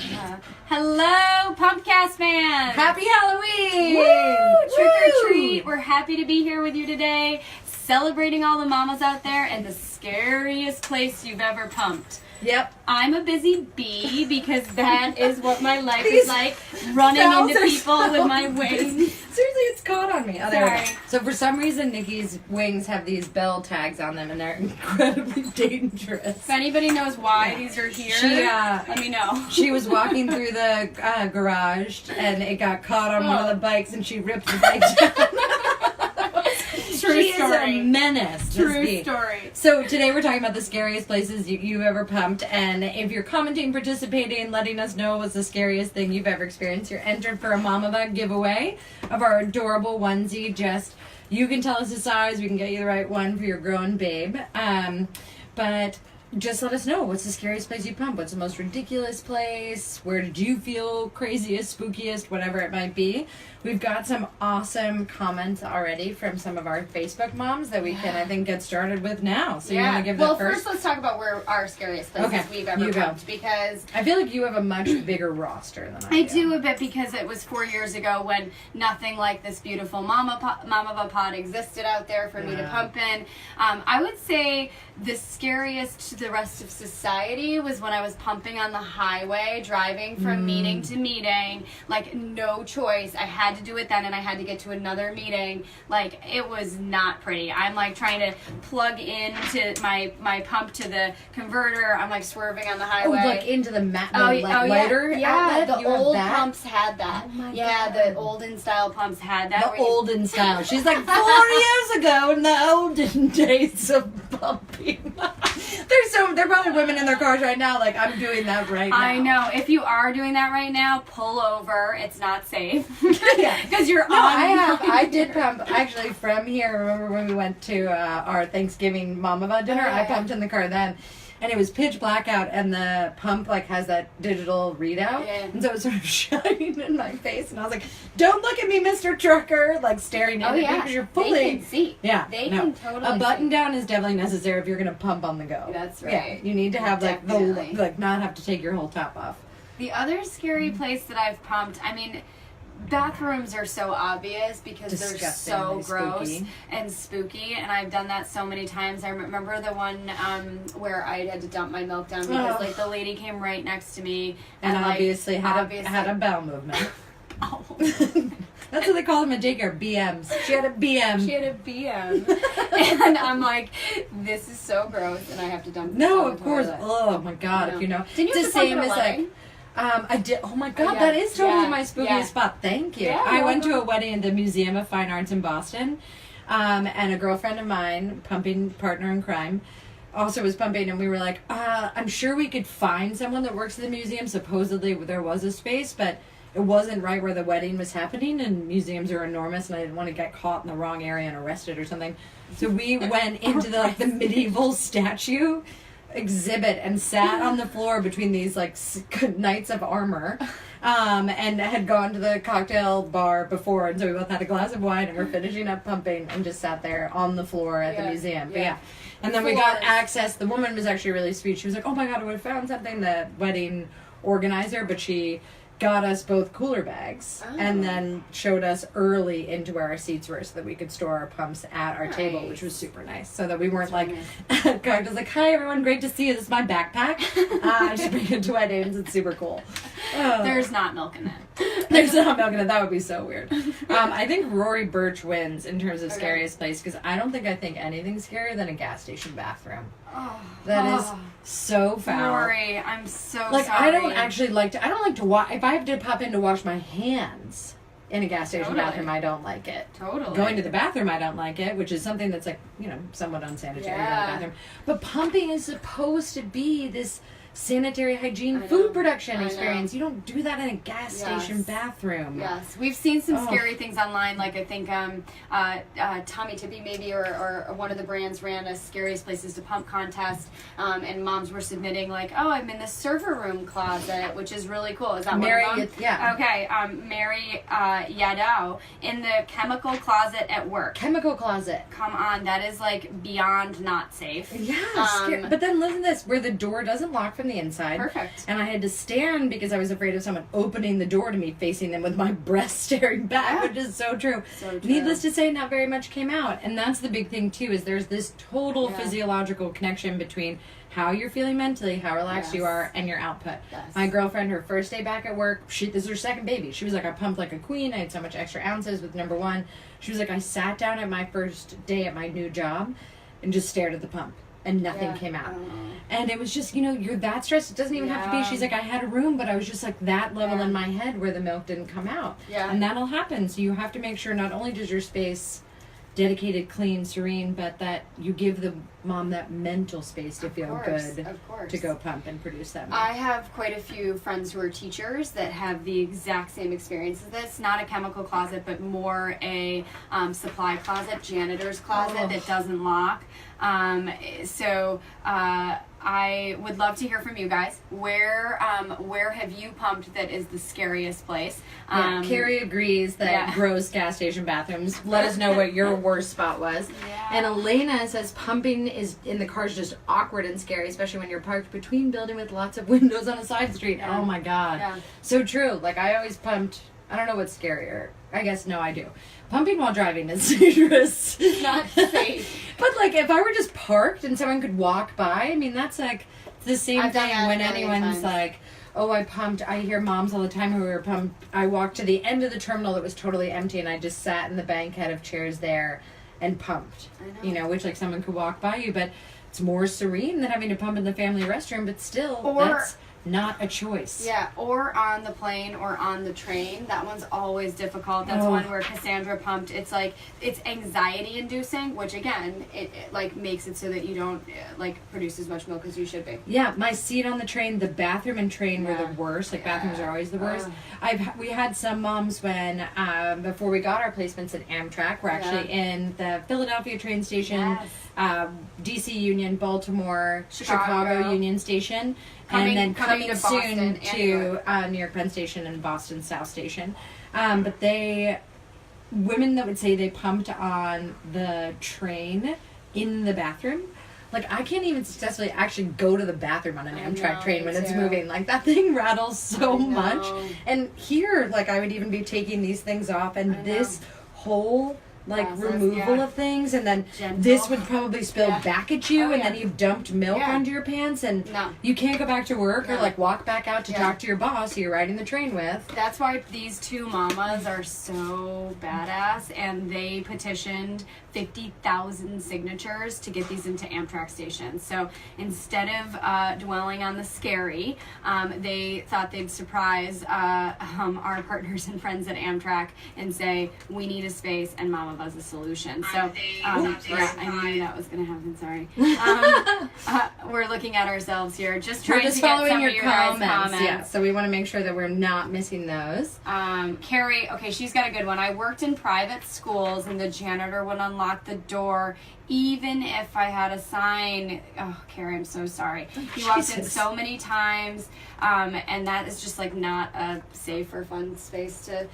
Hello, Pumpcast fans! Happy Halloween! Woo! Trick or treat! We're happy to be here with you today, celebrating all the mamas out there and the scariest place you've ever pumped. Yep. I'm a busy bee because that is what my life is like, running into people with my wings. Seriously, it's caught on me. Oh, there we go. Sorry. So for some reason, Nikkie's wings have these bell tags on them, and they're incredibly dangerous. If anybody knows why these are here, let me know. She was walking through the garage, and it got caught on one of the bikes, and she ripped the bike down. True story. Is a menace. True story. So today we're talking about the scariest places you've ever pumped, and if you're commenting, participating, letting us know what's the scariest thing you've ever experienced, you're entered for a Mama Bug giveaway of our adorable onesie. Just you can tell us the size, we can get you the right one for your growing babe. But just let us know, what's the scariest place you pump? What's the most ridiculous place? Where did you feel craziest, spookiest, whatever it might be? We've got some awesome comments already from some of our Facebook moms that we can, I think, get started with now. So you want to give that first? First let's talk about where our scariest places we've ever pumped, because I feel like you have a much bigger roster than I do. I do a bit, because it was 4 years ago when nothing like this beautiful Mama Pod existed out there for me to pump in. I would say the scariest to the rest of society was when I was pumping on the highway, driving from meeting to meeting, like no choice. I had to do it then, and I had to get to another meeting. Like, it was not pretty. I'm like trying to plug into my pump to the converter. I'm like swerving on the highway. Oh, like into the lighter outlet? The old pumps had that. Oh my God. The olden style pumps had that. The olden style. She's like 4 years ago in the olden days of pumping. There are probably women in their cars right now like, I'm doing that right now. I know. If you are doing that right now, pull over. It's not safe. Because you're on. I did pump actually from here. Remember when we went to our Thanksgiving Mama Bud dinner? I pumped in the car then. And it was pitch black out, and the pump like has that digital readout, and so it was sort of shining in my face, and I was like, "Don't look at me, Mr. Trucker!" Like staring at me because you're fully. They can see. Yeah, they can totally. A button down is definitely necessary if you're gonna pump on the go. That's right. Yeah, you need to have not have to take your whole top off. The other scary place that I've pumped, I mean, bathrooms are so obvious because they're so gross and spooky, and I've done that so many times. I remember the one where I had to dump my milk down because like the lady came right next to me and obviously had a bowel movement. Oh. That's what they call them at daycare, BMs. She had a BM. And I'm like, this is so gross, and I have to dump this No, on of the course. toilet. Oh my God, if you know. Didn't you it's the same as like. I did. Oh my God, that is totally my spookiest spot. Thank you. Yeah, I went to a wedding at the Museum of Fine Arts in Boston, and a girlfriend of mine, pumping partner in crime, also was pumping, and we were like, I'm sure we could find someone that works at the museum. Supposedly there was a space, but it wasn't right where the wedding was happening, and museums are enormous, and I didn't want to get caught in the wrong area and arrested or something. So we went into the medieval statue exhibit and sat on the floor between these like knights of armor, and had gone to the cocktail bar before, and so we both had a glass of wine and we're finishing up pumping and just sat there on the floor at the museum. But and then we got access. The woman was actually really sweet. She was like, oh my God, I would have found something, the wedding organizer, but she got us both cooler bags and then showed us early into where our seats were so that we could store our pumps at our table, which was super nice. So that we weren't cocktails like, hi everyone, great to see you. This is my backpack. I just bring it to weddings. It's super cool. There's not milk in it. There's not milk in it. That would be so weird. I think Rory Birch wins in terms of scariest place, because I don't think anything's scarier than a gas station bathroom. That is so foul. Rory, I'm so sorry. I don't actually like to. I don't like to wash. If I have to pop in to wash my hands in a gas station bathroom, I don't like it. Totally. Going to the bathroom, I don't like it, which is something that's like, somewhat unsanitary. Going to the bathroom. But pumping is supposed to be this sanitary hygiene food production experience. You don't do that in a gas station bathroom. Yes, we've seen some scary things online. Like I think Tommy Tippy maybe or one of the brands ran a scariest places to pump contest, and moms were submitting like, oh, I'm in the server room closet, which is really cool. Is that Mary? One of them? Yeah. Okay. Mary Yadow in the chemical closet at work. Chemical closet. Come on, that is like beyond not safe. Yeah. But then listen to this, where the door doesn't lock from from the inside. Perfect. And I had to stand because I was afraid of someone opening the door to me, facing them with my breast staring back, which is so true. So true. Needless to say, not very much came out. And that's the big thing, too, is there's this total physiological connection between how you're feeling mentally, how relaxed you are, and your output. Yes. My girlfriend, her first day back at work, this is her second baby. She was like, I pumped like a queen. I had so much extra ounces with number one. She was like, I sat down at my first day at my new job and just stared at the pump. And nothing came out. And it was just, you're that stressed. It doesn't even have to be. She's like, I had a room, but I was just like that level in my head where the milk didn't come out. Yeah. And that'll happen. So you have to make sure not only does your space dedicated, clean, serene, but that you give the mom that mental space to feel good to go pump and produce that milk. I have quite a few friends who are teachers that have the exact same experience as this. Not a chemical closet, but more a supply closet, janitor's closet that doesn't lock. I would love to hear from you guys. Where have you pumped that is the scariest place? Carrie agrees that gross gas station bathrooms. Let us know what your worst spot was. Yeah. And Elena says pumping is in the car is just awkward and scary, especially when you're parked between building with lots of windows on a side street. Oh my God. Yeah. So true. Like I always pumped. I don't know what's scarier. I guess no, I do. Pumping while driving is dangerous. It's not safe. But like if I were just parked and someone could walk by, I mean that's like the same thing when anyone's like, oh, I pumped. I hear moms all the time who are pumped. I walked to the end of the terminal that was totally empty and I just sat in the banquette of chairs there and pumped. I know. Which like someone could walk by you, but it's more serene than having to pump in the family restroom, but still that's not a choice. Yeah, or on the plane or on the train. That one's always difficult. That's one where Cassandra pumped. It's like, it's anxiety inducing, which again, it like makes it so that you don't produce as much milk as you should be. Yeah, my seat on the train, the bathroom and train were the worst. Like bathrooms are always the worst. We had some moms when, before we got our placements at Amtrak, we're actually in the Philadelphia train station, DC Union, Baltimore, Chicago Union Station. And then coming to soon Boston, to New York Penn Station and Boston South Station. But women that would say they pumped on the train in the bathroom. Like, I can't even successfully actually go to the bathroom on an Amtrak train when it's moving. Like, that thing rattles so much. And here, like, I would even be taking these things off and this whole removal of things, and then this would probably spill back at you, and then you've dumped milk onto your pants, and you can't go back to work or walk back out to talk to your boss who you're riding the train with. That's why these two mamas are so badass, and they petitioned 50,000 signatures to get these into Amtrak stations. So instead of dwelling on the scary, they thought they'd surprise our partners and friends at Amtrak and say, we need a space, and Mama Buzz a solution. So I knew that was going to happen. Sorry. We're looking at ourselves here, just trying to get some of your guys' comments. Yeah, so we want to make sure that we're not missing those. Carrie, okay, she's got a good one. I worked in private schools, and the janitor would unlock the door even if I had a sign. Oh, Carrie, I'm so sorry. He walked in so many times, and that is just like not a safe or fun space to.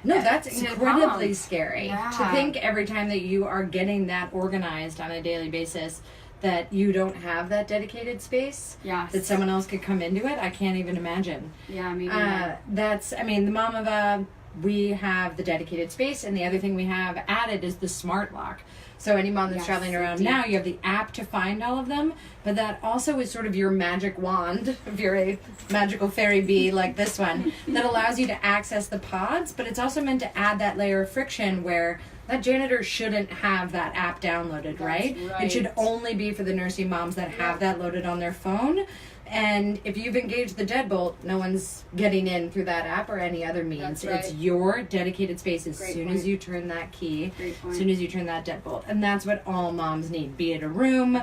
No, that's incredibly scary. To think every time that you are getting that organized on a daily basis, that you don't have that dedicated space. Yes. That someone else could come into it. I can't even imagine. Yeah, maybe. The Mama, we have the dedicated space, and the other thing we have added is the smart lock. So any mom that's traveling around now, you have the app to find all of them, but that also is sort of your magic wand, if you're a magical fairy bee like this one, that allows you to access the pods, but it's also meant to add that layer of friction where that janitor shouldn't have that app downloaded, right? It should only be for the nursing moms that have that loaded on their phone. And if you've engaged the deadbolt, no one's getting in through that app or any other means. It's your dedicated space as soon as you turn that key, as soon as you turn that deadbolt. And that's what all moms need, be it a room,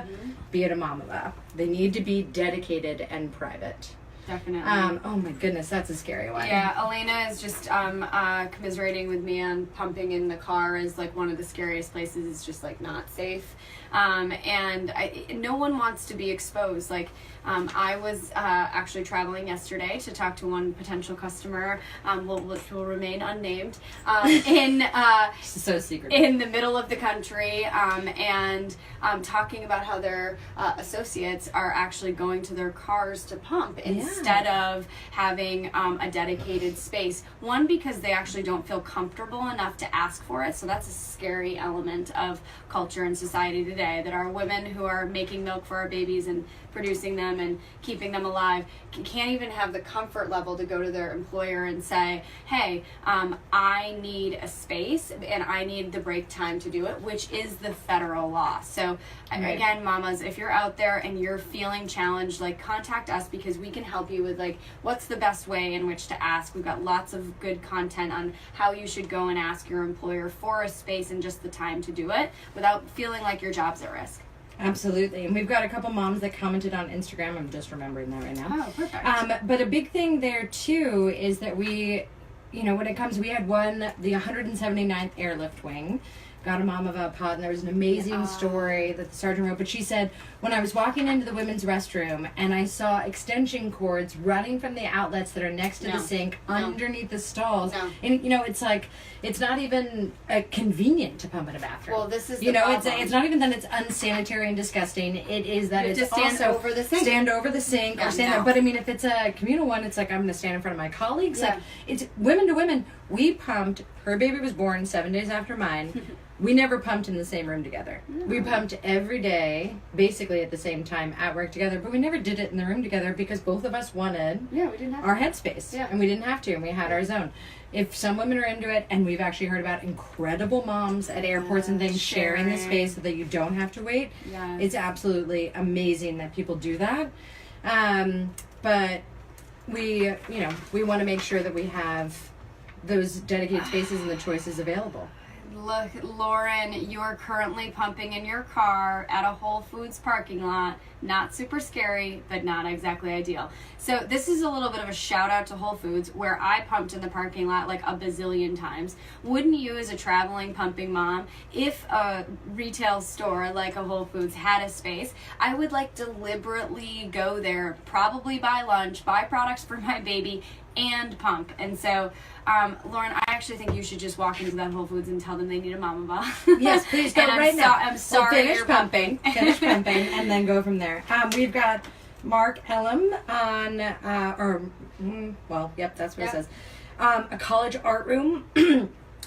be it a Mama. They need to be dedicated and private. Definitely. Oh my goodness, that's a scary one. Yeah, Elena is just commiserating with me on pumping in the car is like one of the scariest places. It's just like not safe. And no one wants to be exposed. Like, I was actually traveling yesterday to talk to one potential customer, which will remain unnamed, so secret. in the middle of the country, and talking about how their associates are actually going to their cars to pump instead of having a dedicated space. One, because they actually don't feel comfortable enough to ask for it, so that's a scary element of culture and society today, that our women who are making milk for our babies and producing them and keeping them alive can't even have the comfort level to go to their employer and say, hey, I need a space and I need the break time to do it, which is the federal law. So again, mamas, if you're out there and you're feeling challenged, like, contact us, because we can help you with like what's the best way in which to ask. We've got lots of good content on how you should go and ask your employer for a space and just the time to do it without feeling like your job's at risk. Absolutely. And we've got a couple moms that commented on Instagram. I'm just remembering that right now. Oh, perfect. But a big thing there, too, is that we, when it comes, we had the 179th Airlift Wing. Got a mom of a pod, and there was an amazing story that the sergeant wrote. But she said, when I was walking into the women's restroom and I saw extension cords running from the outlets that are next to the sink underneath the stalls, and it's like, it's not even convenient to pump in a bathroom. Well, this is it's not even that it's unsanitary and disgusting. It is that it's stand also over the sink. Stand over the sink or stand there. But I mean, if it's a communal one, it's like I'm going to stand in front of my colleagues. Like, it's women to women. We pumped. Her baby was born 7 days after mine. We never pumped in the same room together. No. We pumped every day, basically at the same time, at work together, but we never did it in the room together because both of us wanted we didn't have our headspace. Yeah. And we didn't have to, and we had our zone. If some women are into it, and we've actually heard about incredible moms at airports and things sharing the space so that you don't have to wait. Yes. It's absolutely amazing that people do that. But we want to make sure that we have those dedicated spaces and the choices available. Look, Lauren, you're currently pumping in your car at a Whole Foods parking lot. Not super scary, but not exactly ideal. So this is a little bit of a shout out to Whole Foods, where I pumped in the parking lot like a bazillion times. Wouldn't you, as a traveling pumping mom, if a retail store like a Whole Foods had a space, I would like deliberately go there, probably buy lunch, buy products for my baby, and pump. And so, Lauren, I actually think you should just walk into that Whole Foods and tell them they need a mama bar. Yes, please go right now. I'm sorry, finish pumping. Finish pumping, and then go from there. We've got Mark Ellum on, that's what it says. A college art room.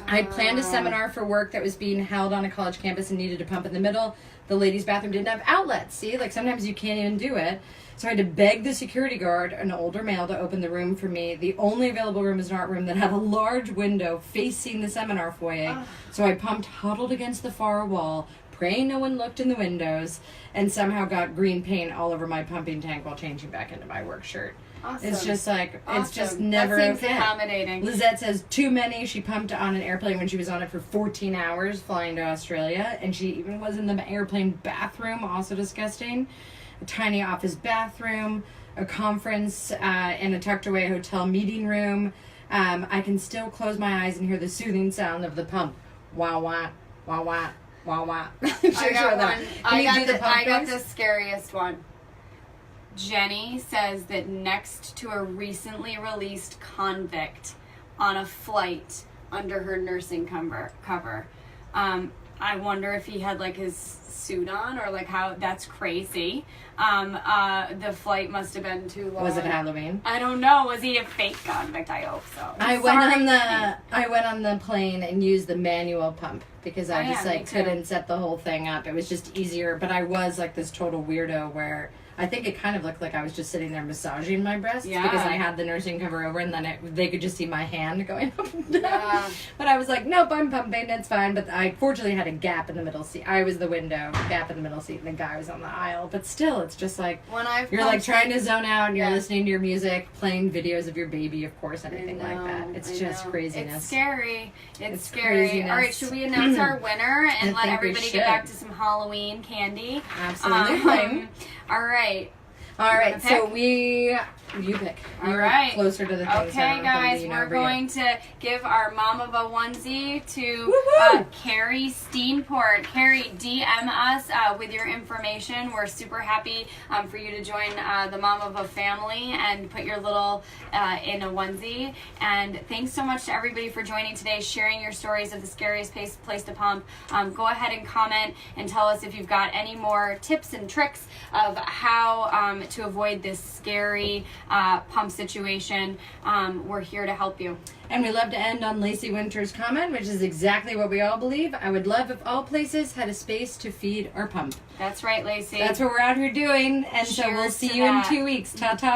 I planned a seminar for work that was being held on a college campus and needed to pump in the middle. The ladies' bathroom didn't have outlets. See, like sometimes you can't even do it. So I had to beg the security guard, an older male, to open the room for me. The only available room is an art room that had a large window facing the seminar foyer. So I pumped huddled against the far wall, praying no one looked in the windows, and somehow got green paint all over my pumping tank while changing back into my work shirt. Awesome. It's just like, it's just never that seems okay. accommodating. Lizette says too many. She pumped on an airplane when she was on it for 14 hours flying to Australia, and she even was in the airplane bathroom, also disgusting. A tiny office bathroom, a conference in a tucked away hotel meeting room. I can still close my eyes and hear the soothing sound of the pump. Wah wah, wah wah, wah wah. I got the scariest one. Jenny says that next to a recently released convict on a flight under her nursing cover, I wonder if he had like his suit on, or like how that's crazy. The flight must have been too long. Was it Halloween? I don't know. Was he a fake convict? I hope so. I went on the plane and used the manual pump because I just couldn't set the whole thing up. It was just easier, but I was like this total weirdo where I think it kind of looked like I was just sitting there massaging my breasts because I had the nursing cover over, and then they could just see my hand going up and down. Yeah. But I was like, nope, I'm pumping, it's fine. But I fortunately had a gap in the middle seat. I was the window, gap in the middle seat, and the guy was on the aisle. But still, it's just like you're like trying to zone out, and you're listening to your music, playing videos of your baby, of course, anything like that. It's just craziness. It's scary. It's scary. Craziness. All right, should we announce our winner and let everybody get back to some Halloween candy? Absolutely. All right. So we You pick. All You're right. closer to the things. Okay, guys, we're going to give our Mom of a onesie to Carrie Steenport. Carrie, DM us with your information. We're super happy for you to join the Mom of a family and put your little in a onesie. And thanks so much to everybody for joining today, sharing your stories of the scariest place to pump. Go ahead and comment and tell us if you've got any more tips and tricks of how to avoid this scary pump situation. We're here to help you. And we love to end on Lacey Winter's comment, which is exactly what we all believe. I would love if all places had a space to feed or pump. That's right, Lacey. That's what we're out here doing. And so we'll Cheers see to you that. in 2 weeks. Ta-ta.